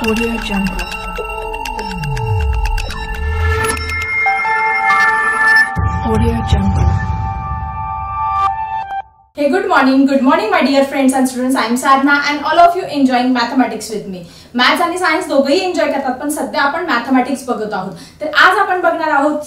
Audio Jungle. Audio Jungle. Hey, good morning, my dear friends and students. I am Sadhna and all of you enjoying mathematics with me. Maths आणि science दोघेही enjoy करतात, पण सध्या आपण mathematics बघत आहोत. तर आज आपण बघणार आहोत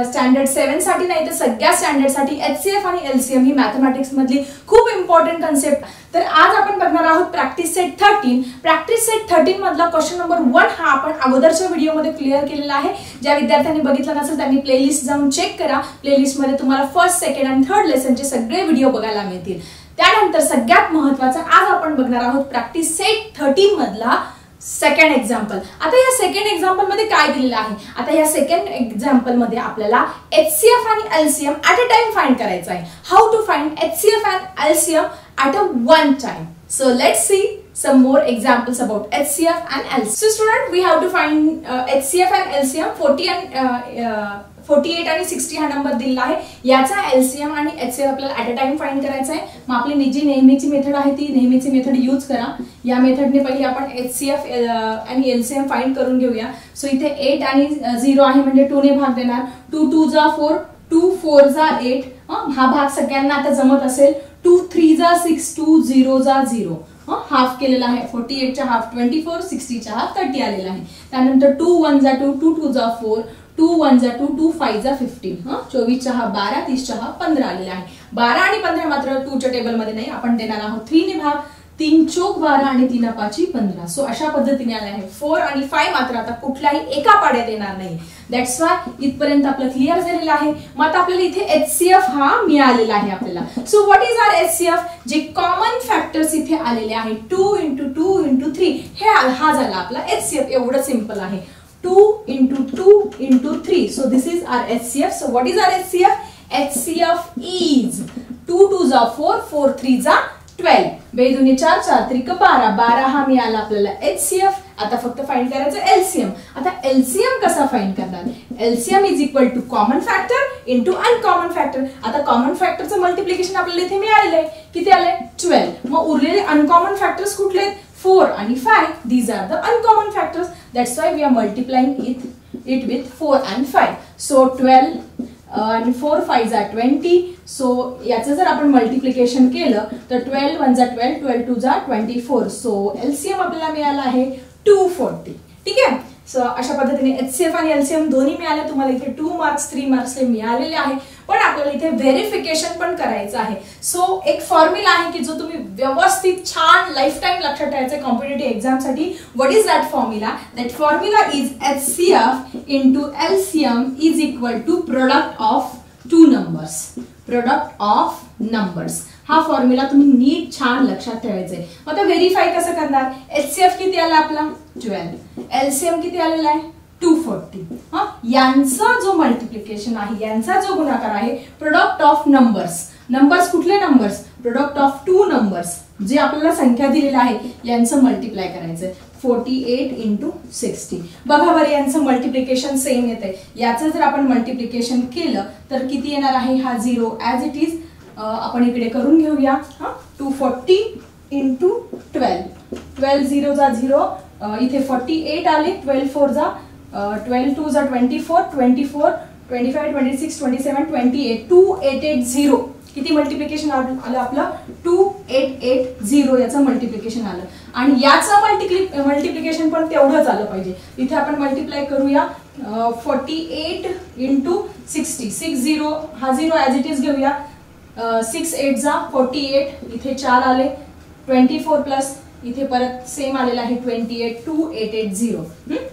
स्टँडर्ड 7 साठी नाही तर सगळ्या स्टँडर्ड साठी एचसीएफ आणि एलसीएम ही मॅथमॅटिक्स मधली खूप इम्पॉर्टंट कन्सेप्ट. तर आज आपण बघणार आहोत प्रॅक्टिस सेट 13. प्रॅक्टिस सेट 13 मधला क्वेश्चन नंबर 1 हा आपण अगोदरच्या व्हिडिओमध्ये क्लिअर केलेला आहे. ज्या विद्यार्थ्यांनी बघितलं नसेल त्यांनी प्लेलिस्ट जाऊन चेक करा. प्लेलिस्ट मध्ये तुम्हाला फर्स्ट, सेकंड आणि थर्ड लेसनचे सगळे व्हिडिओ बघायला मिळतील. त्यानंतर सगळ्यात महत्त्वाचं आज आपण बघणार आहोत प्रॅक्टिस सेट 13 मधला सेकंड एक्झाम्पल. आता या सेकंड एक्झाम्पल मध्ये काय दिलेलं आहे? आता या सेकंड एक्झाम्पल मध्ये आपल्याला एचसीएफ आणि LCM at a time find करायचं आहे. How to find HCF and LCM at a one time. So let's see some more examples about HCF and LCM. So student, we have to find HCF and LCM. 48 आणि 60 हा number दिला आहे. याचा LCM आणि HCF आपल्याला at a time find करायचा आहे. मग आपली जी नेहमीची मेथड आहे ती नेहमीची मेथड यूज करा. या मेथडने पहिली आपण HCF आणि LCM फाइंड करून घेऊया. सो इथे 8 आणि 0 आहे म्हणजे 2 ने भाग देणार. 2 2 जा 4, 2 4 जा 8. हा भाग सगळ्यांना आता जमत असेल. 2 3 जा 6, 2 0 जा 0. हाफ केलेला आहे. 48 चा हाफ 24, 60 चा हाफ 30 आलेला आहे. त्यानंतर 2 1 जा 2, 2 2 जा 4, 2 1 जा 2, 2 5 जा 15. 24 चा हाफ 12, 30 चा हाफ 15 आलेला आहे. 12 आणि 15 मात्र 2 च्या टेबल मध्ये नाही, आपण देणार आहोत 3 ने भाग. 3 चौक 12 आणि 3 5 15. सो अशा पद्धतीने आले आहे. 4 आणि 5 मात्र आता कुठल्याही एका पाड्यात येणार नाही. दॅट्स वाय इथपर्यंत आपलं क्लिअर झालेलं आहे. मग आता आपल्याला इथे एचसीएफ हा मिळालेला आहे आपल्याला. So what is our HCF? जे कॉमन फॅक्टर्स इथे आलेले आहे 2 × 2 × 3 हे हा झाला आपला एचसीएफ. एवढं सिंपल आहे. 2 × 2 × 3. So this is our HCF. So what is our HCF? HCF is 2 2 जा 4, 4 3 जा 12. 2 2 4, 4 3 12. 12 हा मिळाला आपल्याला HCF. आता फक्त फाइंड करायचं LCM. आता LCM कसा फाइंड करणार? LCM is equal to common factor into uncommon factor. आता कॉमन फॅक्टरचं मल्टिप्लिकेशन आपल्याला इथे मिळालेलं आहे. किती आलंय? 12. मग उरलेले अनकॉमन फॅक्टर्स कुठले आहेत? 4 आणि 5. These are the uncommon factors. That's why we are multiplying it with 4 and 5. So 12 आणि 4 5 जा 20. सो याचं जर आपण मल्टिप्लिकेशन केलं तर 12 1 जा 12, 12 2 जा 24. सो एलसीएम आपल्याला मिळाला आहे 240. ठीक आहे. सो अशा पद्धतीने एचसीएफ आणि एलसीएम दोन्ही मिळाले. तुम्हाला इथे 2 मार्क्स 3 मार्क्स हे मिळालेले आहे. पण आपल्याला इथे व्हेरिफिकेशन पण करायचं आहे. सो एक फॉर्म्युला आहे की जो तुम्ही व्यवस्थित छान लाईफ टाइम लक्षात ठेवायचा कॉम्पिटिटिव्ह एक्झाम साठी. What is that formula? That formula is HCF into LCM is equal to product of 2 numbers. Product of numbers हा फॉर्म्युला तुम्ही नीट छान लक्षात ठेवायचा आहे. आता व्हेरीफाय कसं करणार? HCF किती आला आपला? 12. LCM किती आलेला आहे? 240. यांचा जो मल्टिप्लिकेशन आहे, यांचा जो गुणाकार आहे प्रोडक्ट ऑफ नंबर्स. नंबर्स कुठले नंबर्स? प्रोडक्ट ऑफ 2 नंबर्स जे आपल्याला संख्या दिलेली आहे यांचं मल्टिप्लाय करायचं. 48 × 60. बघा बरं यांचं मल्टिप्लिकेशन सेम येते. याचं जर आपण मल्टिप्लिकेशन केलं तर किती येणार आहे? हा 0 ॲज इट इज आपण इकडे करून घेऊया. 240 × 12. 12 0 जा 0. इथे 48 आले. 12 4 जा 12 2 जा 24, 24 25 26 27 28. 2880. किती मल्टिप्लिकेशन आलं आपलं? 2880 याचं मल्टिप्लिकेशन आलं. आणि याचं मल्टिप्लिकेशन पण तेवढंच आलं पाहिजे. इथे आपण मल्टिप्लाय करूया. 48 × 60. 60 हा 0 ॲज इट इज घेऊया. 6 8 जा 48. इथे 4 आले. 24 प्लस इथे परत सेम आलेला आहे 28. 2880.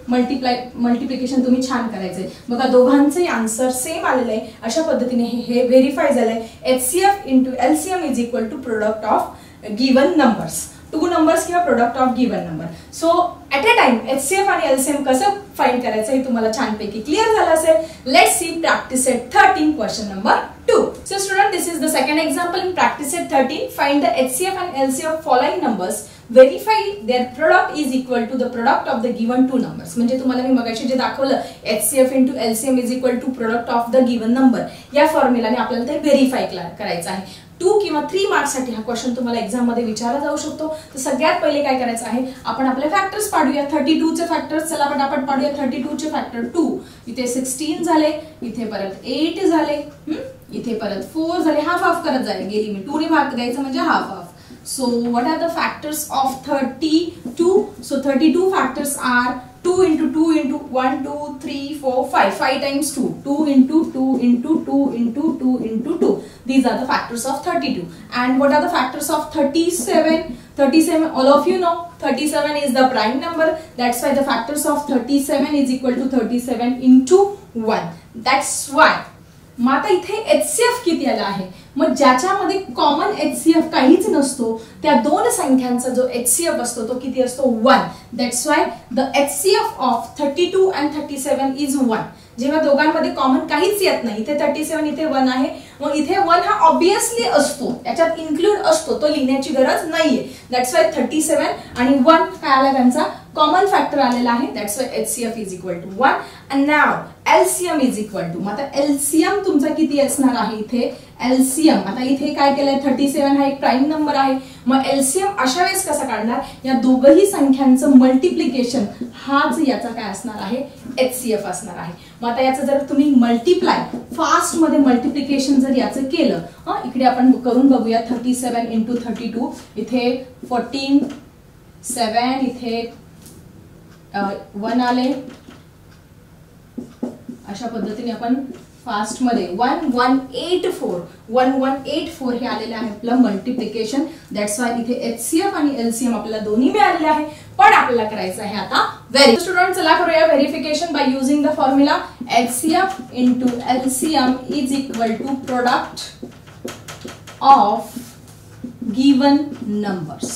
मल्टिप्लिकेशन तुम्ही छान करायचंय. बघा दोघांचे आन्सर सेम आलेले आहे. अशा पद्धतीने हे व्हेरीफाय झालंय. HCF into LCM is equal to product of given numbers. 2 numbers किंवा product of given number. So at a time HCF आणि LCM कसं फाइंड करायचं हे तुम्हाला छानपैकी क्लिअर झालं असेल. Let's see practice set 13 question number 2. So student, this is the second example in practice set 13. Find the HCF and LCM of following numbers. Verify their product is equal to the product of the given 2 numbers. म्हणजे तुम्हाला मी मगाशी जे दाखवलं HCF into LCM is equal to product of the given number. या फॉर्म्युलाने आपल्याला ते verify करायचं आहे. 2 किंवा 3 मार्क्ससाठी हा क्वेश्चन तुम्हाला एक्झाम मध्ये विचारला जाऊ शकतो. तर सगळ्यात पहिले काय करायचं आहे, आपण आपले फॅक्टर्स पाडूया. 32 चे फॅक्टर्स चला पटापट पाडूया. 32 चे फॅक्टर 2, इथे 16 झाले, इथे परत 8 झाले, इथे परत 4 झाले. हाफ हाफ करत जाईल गेली मी. 2 ने भाग द्यायचं म्हणजे half half. So what are the factors of 32? So 32 factors are 2 into 2 into 1, 2, 3, 4, 5. 5 times 2. 2 into 2 into 2 into 2 into 2. These are the factors of 32. And what are the factors of 37? 37, all of you know, 37 is the prime number. That's why the factors of 37 is equal to 37 into 1. That's why. मग आता इथे HCF किती आला आहे, मग ज्याच्यामध्ये common HCF काहीच नसतो त्या दोन संख्यांचा जो HCF असतो तो किती असतो, 1. That's why the HCF of 32 and 37 is 1. जेव्हा दोघांमध्ये कॉमन काहीच येत नाही, इथे 37 इथे 1 आहे, मग इथे 1 हा ऑब्वियसली असतो, त्याच्यात इन्क्लूड असतो, तो लिहिण्याची गरज नाहीये. दॅट्स वाय 37 आणि 1 काय आला त्यांचा कॉमन फॅक्टर आलेला आहे. That's why HCF is equal to 1. And now LCM is equal to, आता LCM तुमचा किती असणार आहे इथे, LCM आता इथे काय केलंय, 37 हा एक प्राईम नंबर आहे, मग LCM अशा वेळेस कसा काढणार, या दोघही संख्यांचं मल्टिप्लिकेशन हाच याचा काय असणार आहे, HCF असणार आहे. मग आता याचं जर तुम्ही मल्टिप्लाय फास्ट मध्ये मल्टिप्लिकेशन जर याचं केलं, इकडे आपण करून बघूया. 37 इंटू 32, इथे 14, 7, इथे 1 आले. अशा पद्धतीने आपण फास्ट मध्ये 1184 हे आलेले आहे आपलं मल्टिप्लिकेशन. दॅट्स वाय इथे HCF आणि LCM आपल्याला दोन्ही मिळालेले आहे. पण आपल्याला करायचं आहे आता व्हेरी. स्टुडंट चला करूया verification by using the formula HCF into LCM is equal to product of given numbers.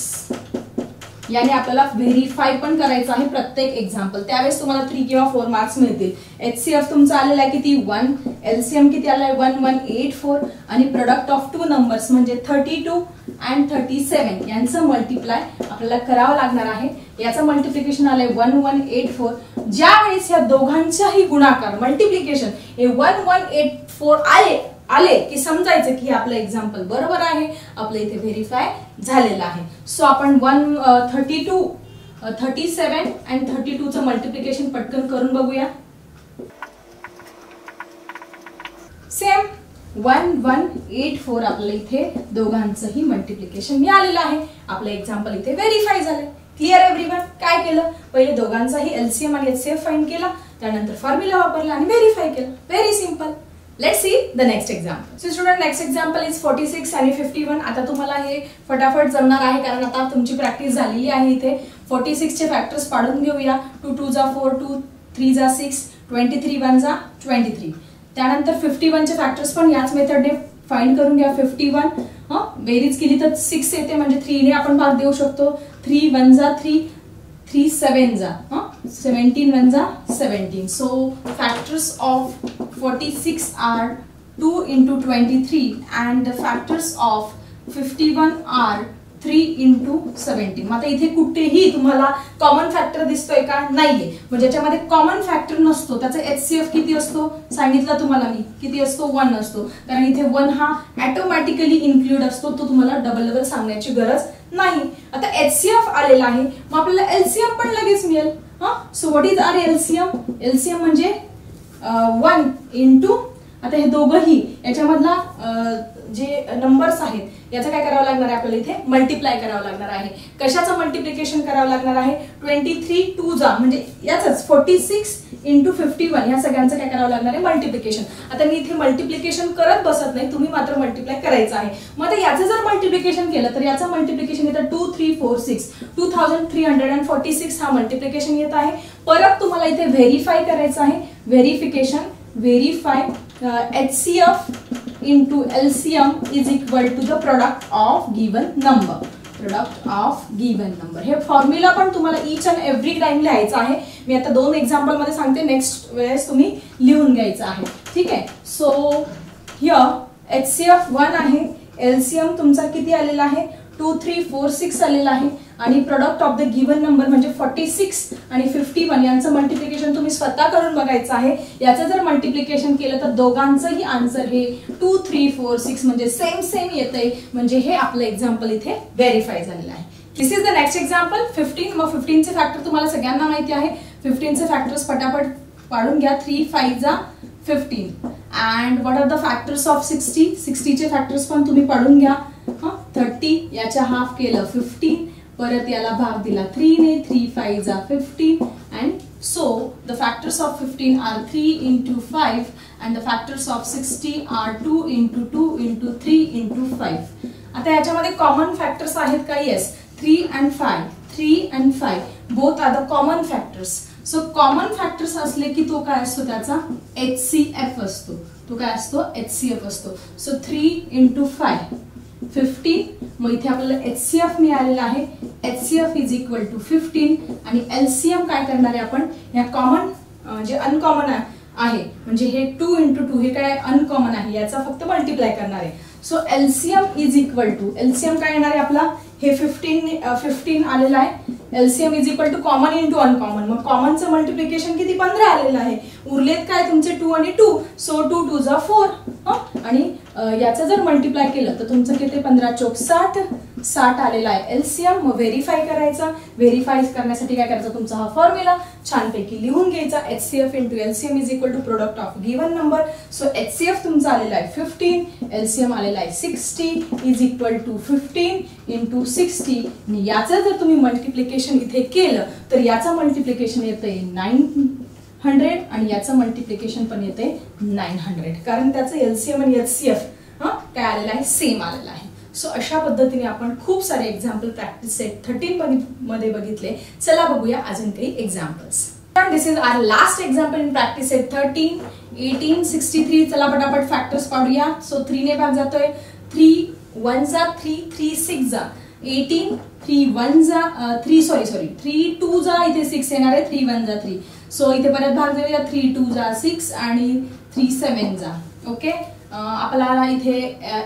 याने आपल्याला व्हेरीफाय पण करायचं आहे प्रत्येक एक्झाम्पल. त्यावेळेस तुम्हाला 3 किंवा 4 मार्क्स मिळतील. HCF तुमचा आलेला आहे किती, 1. LCM किती आलाय, 1184. आणि प्रोडक्ट ऑफ 2 नंबर्स म्हणजे 32 and 37 यांचं मल्टिप्लाय आपल्याला करावं लागणार आहे. याचं मल्टिप्लिकेशन आलंय 1184. ज्यावेळेस या दोघांचाही गुणाकार मल्टिप्लिकेशन हे 1184 आले की समजायचं की आपलं एक्झाम्पल बरोबर आहे, आपलं इथे व्हेरीफाय झालेलं आहे. सो आपण 32, 37 and 32 चं मल्टिप्लिकेशन पटकन करून बघूया. सेम 1184 आपल्याला इथे दोघांचंही मल्टिप्लिकेशन मिळालेलं आहे. आपलं एक्झाम्पल इथे व्हेरीफाय झालंय. Clear everyone. काय केलं, पहिले दोघांचाही LCM आणि HCF फाइंड केला, त्यानंतर फॉर्म्युला वापरला आणि व्हेरीफाय केलं. Very simple. Let's see the next example. So student, next example is 46 आणि 51. आता तुम्हाला हे फटाफट जमणार आहे कारण आता तुमची प्रॅक्टिस झालेली आहे. इथे 46 चे फॅक्टर्स पाडून घेऊया. 2 2 जा 4, 2 3 जा 6, 23 1 जा 23. त्यानंतर 51 चे फॅक्टर्स पण याच मेथडने फाइंड करून घ्या. 51 बेरीज केली तर 6 येते म्हणजे 3 ने आपण भाग देऊ शकतो. 3 1 जा 3, 3 7 जा 17 1 जा 17. So factors of 46 are 2 into 23 and the factors of 51 are 3 into 17. मग आता इथे कुठेही तुम्हाला कॉमन फॅक्टर दिसतोय का, नाहीये. म्हणजे ज्याच्यामध्ये कॉमन फॅक्टर नसतो त्याचा HCF किती असतो सांगितलं तुम्हाला मी, किती असतो, 1 असतो. कारण इथे 1 हा ऑटोमॅटिकली इन्क्लूड असतो, तो तुम्हाला डबल सांगण्याची गरज नाही. आता HCF आलेला आहे, मग आपल्याला LCM पण लगेच मिळेल. So what is our LCM? LCM म्हणजे 1 इंटू, आता हे दोघंही याच्यामधला जे नंबर्स आहेत याचं काय करावं लागणार आहे, आपल्याला इथे मल्टिप्लाय करावं लागणार आहे. कशाचं मल्टिप्लिकेशन करावं लागणार आहे, 23 2 जा म्हणजे याच 46 इंटू 51 या सगळ्यांचं काय करावं लागणार आहे, मल्टिप्लिकेशन. आता मी इथे मल्टिप्लिकेशन करत बसत नाही, तुम्ही मात्र मल्टिप्लाय करायचं आहे. मग आता याचं जर मल्टिप्लिकेशन केलं तर याचं मल्टिप्लिकेशन येतं 2 3 4 6, 2346 हा मल्टिप्लिकेशन येत आहे. परत तुम्हाला इथे व्हेरीफाय करायचं आहे. Verification, verify HCF into LCM is equal to the product of given number. Product of given number. हे फॉर्म्युला पण तुम्हाला each and every time लिहायचं आहे. मी आता 2 एक्झाम्पल मध्ये सांगते, नेक्स्ट वेळेस तुम्ही लिहून घ्यायचं आहे. ठीक आहे. सो हियर HCF 1 आहे, LCM तुमचा किती आलेला आहे, 2 3 4 6 आलेला आहे. आणि product of the given number म्हणजे 46 आणि 51 यांचं मल्टिप्लिकेशन तुम्ही स्वतः करून बघायचं आहे. याचं जर मल्टिप्लिकेशन केलं तर दोघांचंही आन्सर हे 2 3 4 6 म्हणजे सेम येतंय. म्हणजे हे आपलं एक्झाम्पल इथे व्हेरीफाय झालेलं आहे. दिस इज द नेक्स्ट एक्झाम्पल 15. मग 15 चे फॅक्टर तुम्हाला सगळ्यांना माहिती आहे. 15 चे फॅक्टर्स पटापट पाडून घ्या. 3 5 जा 15. And what are the factors of 60? 60 चे फॅक्टर्स पण तुम्ही पाडून घ्या. 30 याच्या हाफ केलं 15, परत याला भाग दिला 3 ने. 3 5 जा 15 and so the factors of 15 are 3 into 5 and the factors of 60 are 2 into 2 into 3 into 5. आता याच्यामध्ये कॉमन फॅक्टर्स आहेत का? Yes. 3 and 5. 3 and 5 both are the common factors. So common factors असले की तो काय असतो? त्याचा HCF असतो. तो काय असतो? HCF असतो. So 3 into 5 15. मग इथे आपल्याला HCF मिळालेला आहे. HCF इज इक्वल टू 15 आणि LCM काय करणार आहे आपण? या कॉमन जे अनकॉमन आहे म्हणजे हे 2 into 2 हे काय अनकॉमन आहे याचा फक्त मल्टिप्लाय करणार आहे. So LCM is equal to LCM काय येणार आहे आपला? हे 15 आलेला आहे. LCM is equal to common into uncommon. मग कॉमनचं मल्टिप्लिकेशन किती? 15 आलेलं आहे. उरलेत काय तुमचे 2 आणि 2. सो 2 2 जा 4. आणि याचं जर मल्टिप्लाय केलं तर तुमचं किती? 15 चौक 60 आलेला आहे LCM. मग व्हेरीफाय करायचा. व्हेरीफाय करण्यासाठी काय करायचं? तुमचा हा फॉर्म्युला छानपैकी लिहून घ्यायचा. HCF into LCM is equal to product of given number. So HCF तुमचा आलेला आहे 15, LCM आलेला आहे 60 इज इक्वल टू 15 इंटू 60. याचं जर तुम्ही मल्टिप्लिकेशन इथे केलं तर याचं मल्टिप्लिकेशन येतंय 900 आणि याचं मल्टिप्लिकेशन पण येते 900 कारण त्याचं LCM आणि HCF काय आलेलं आहे? सेम आलेलं आहे. सो अशा पद्धतीने आपण खूप सारे एक्झाम्पल प्रॅक्टिस सेट 13 मध्ये बघितले. चला बघूया अजून काही examples. This is our last example in practice set 13. 1863. चला पटापट फॅक्टर्स पाडूया. सो 3 ने भाग जातोय. 3 1 जा 3 3 6 जा 18. 3 1 जा 3 2 जा इथे 6 येणार आहे. 3 1 जा 3. सो इथे परत भाग देऊया. 3 2 जा 6 आणि 3 7 जा. ओके. आपल्याला इथे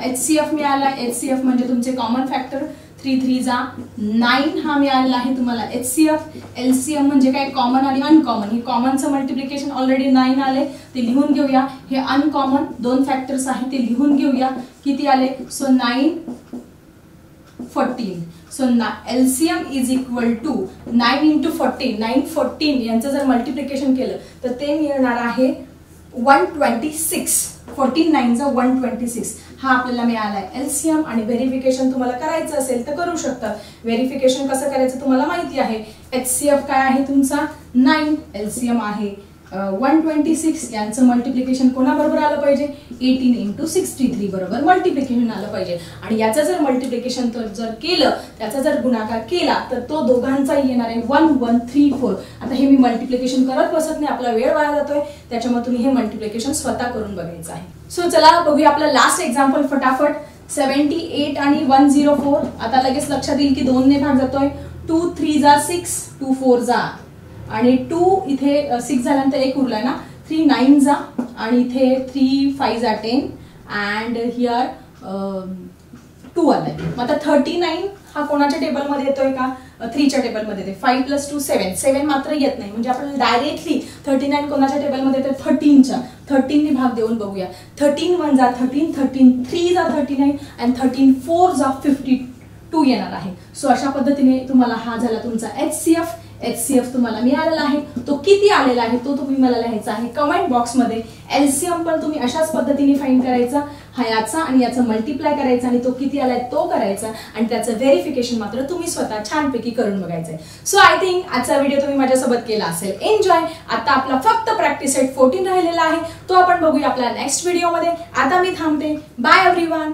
HCF मिळाला. HCF म्हणजे तुमचे कॉमन फॅक्टर. 3 3 जा 9 हा मिळालेला आहे तुम्हाला HCF. LCM म्हणजे काय? कॉमन आणि अनकॉमन. हे कॉमनचं मल्टिप्लिकेशन ऑलरेडी 9 आले ते लिहून घेऊया. हे अनकॉमन 2 फॅक्टर्स आहेत ते लिहून घेऊया. किती आले? So 9 14. So LCM is equal to 9 into 14. 9 14 यांचं जर मल्टिप्लिकेशन केलं तर ते मिळणार आहे 126. 14 9 जा 126 हा आपल्याला मिळाला आहे LCM. आणि व्हेरिफिकेशन तुम्हाला करायचं असेल तर करू शकता. व्हेरिफिकेशन कसं करायचं तुम्हाला माहिती आहे. HCF काय आहे तुमचा? 9. LCM आहे 126. यांचं मल्टिप्लिकेशन कोणाबरोबर आलं पाहिजे? 18 into 63 बरोबर मल्टिप्लिकेशन आलं पाहिजे. आणि याचं जर मल्टिप्लिकेशन जर केलं त्याचा जर गुणाकार केला तर तो दोघांचाही येणार आहे 1 1 3 4. आता हे मी मल्टिप्लिकेशन करत बसत नाही. आपला वेळ वाया जातोय त्याच्यामुळे तुम्ही हे मल्टिप्लिकेशन स्वतः करून बघायचं आहे. सो चला बघूया आपलं लास्ट एक्झाम्पल फटाफट. 78 आणि 104. आता लगेच लक्षात येईल की 2 ने भाग जातोय. 2 3 जा 6 2 4 जा आणि 2 इथे 6 झाल्यानंतर 1 उरलाय ना. 3 9 जा आणि इथे 3 5 जा 10 अँड हिअर 2 आलाय. मग आता 39 हा कोणाच्या टेबलमध्ये येतोय का? 3 च्या टेबलमध्ये येते. 5 + 2 7. 7 मात्र येत नाही म्हणजे आपण डायरेक्टली 39 कोणाच्या टेबलमध्ये येते? 13 च्या. 13 ने भाग देऊन बघूया. 13 1 जा 13. 13 3 जा 39 अँड 13 4 जा 52 येणार आहे. सो अशा पद्धतीने तुम्हाला हा झाला तुमचा HCF. HCF तुम्हाला मिळालेला आहे. तो किती आलेला आहे तो तुम्ही मला लिहायचा आहे कमेंट बॉक्समध्ये. LCM पण तुम्ही अशाच पद्धतीने फाइंड करायचा. हा याचा आणि याचा मल्टिप्लाय करायचा आणि तो किती आलाय तो करायचा आणि त्याचं व्हेरिफिकेशन मात्र तुम्ही स्वतः छानपैकी करून बघायचंय. सो आय थिंक आजचा व्हिडिओ तुम्ही माझ्यासोबत केला असेल एन्जॉय. आता आपला फक्त प्रॅक्टिस सेट 14 राहिलेला आहे तो आपण बघूया आपल्या नेक्स्ट व्हिडिओमध्ये. आता मी थांबते. Bye everyone.